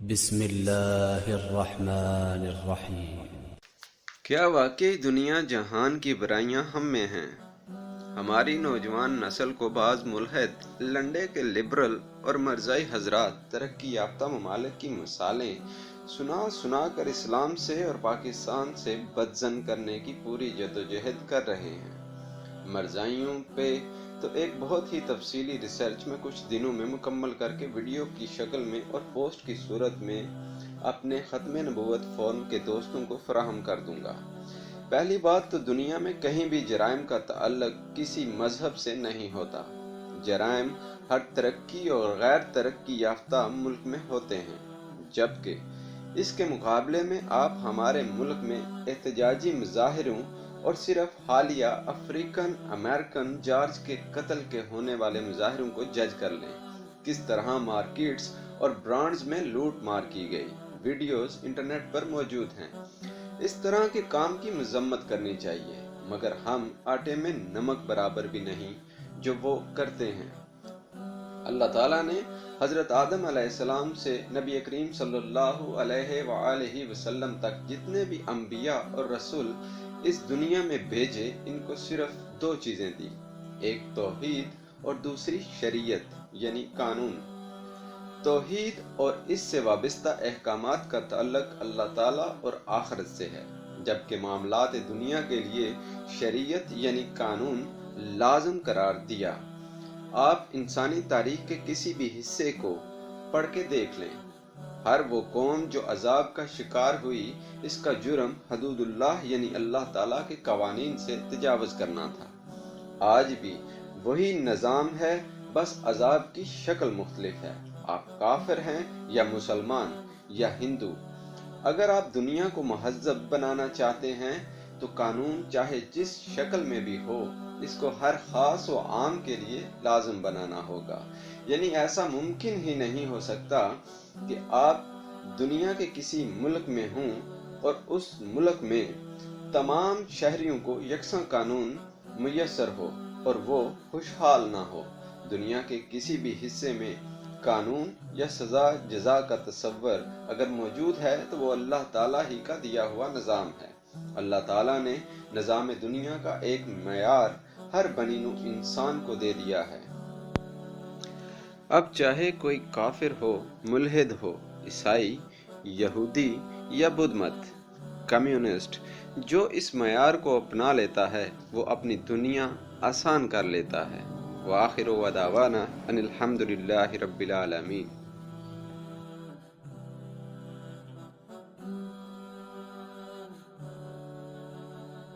بسم اللہ الرحمن الرحیم۔ کیا واقعی دنیا جہان کی برائیاں ہم میں ہیں؟ ہماری نوجوان نسل کو بعض ملحد لنڈے کے لبرل اور مرزائی حضرات ترقی یافتہ ممالک کی مثالیں سنا سنا کر اسلام سے اور پاکستان سے بدظن کرنے کی پوری جدوجہد کر رہے ہیں۔ مرزائیوں پہ تو ایک بہت ہی تفصیلی ریسرچ میں کچھ دنوں میں مکمل کر کے ویڈیو کی شکل میں اور پوسٹ کی صورت میں اپنے ختم نبوت فورم کے دوستوں کو فراہم کر دوں گا۔ پہلی بات تو دنیا میں کہیں بھی جرائم کا تعلق کسی مذہب سے نہیں ہوتا۔ جرائم ہر ترقی اور غیر ترقی یافتہ ملک میں ہوتے ہیں، جبکہ اس کے مقابلے میں آپ ہمارے ملک میں احتجاجی مظاہروں اور صرف حالیہ افریقن امریکن جارج کے قتل کے ہونے والے مظاہروں کو جج کر لیں۔ کس طرح مارکیٹس اور برانڈز میں لوٹ مار کی گئی، ویڈیوز انٹرنیٹ پر موجود ہیں۔ اس طرح کے کام کی مذمت کرنی چاہیے، مگر ہم آٹے میں نمک برابر بھی نہیں جو وہ کرتے ہیں۔ اللہ تعالیٰ نے حضرت آدم علیہ السلام سے نبی کریم صلی اللہ علیہ وآلہ وسلم تک جتنے بھی انبیاء اور رسول اس دنیا میں بھیجے، ان کو صرف دو چیزیں دی، ایک توحید اور دوسری شریعت یعنی قانون۔ توحید اور اس سے وابستہ احکامات کا تعلق اللہ تعالیٰ اور آخرت سے ہے، جبکہ معاملات دنیا کے لیے شریعت یعنی قانون لازم قرار دیا۔ آپ انسانی تاریخ کے کسی بھی حصے کو پڑھ کے دیکھ لیں، ہر وہ قوم جو عذاب کا شکار ہوئی، اس کا جرم حدود اللہ یعنی اللہ تعالیٰ کے قوانین سے تجاوز کرنا تھا۔ آج بھی وہی نظام ہے، بس عذاب کی شکل مختلف ہے۔ آپ کافر ہیں یا مسلمان یا ہندو، اگر آپ دنیا کو مہذب بنانا چاہتے ہیں تو قانون چاہے جس شکل میں بھی ہو، اس کو ہر خاص و عام کے لیے لازم بنانا ہوگا۔ یعنی ایسا ممکن ہی نہیں ہو سکتا کہ آپ دنیا کے کسی ملک میں ہوں اور اس ملک میں تمام شہریوں کو یکساں قانون میسر ہو اور وہ خوشحال نہ ہو۔ دنیا کے کسی بھی حصے میں قانون یا سزا جزا کا تصور اگر موجود ہے تو وہ اللہ تعالیٰ ہی کا دیا ہوا نظام ہے۔ اللہ تعالیٰ نے نظام دنیا کا ایک معیار ہر بنی نوع انسان کو دے دیا ہے۔ اب چاہے کوئی کافر ہو، ملحد ہو، عیسائی، یہودی یا بدھ مت، کمیونسٹ، جو اس معیار کو اپنا لیتا ہے وہ اپنی دنیا آسان کر لیتا ہے۔ وآخر دعوانا ان الحمد للہ رب العالمین۔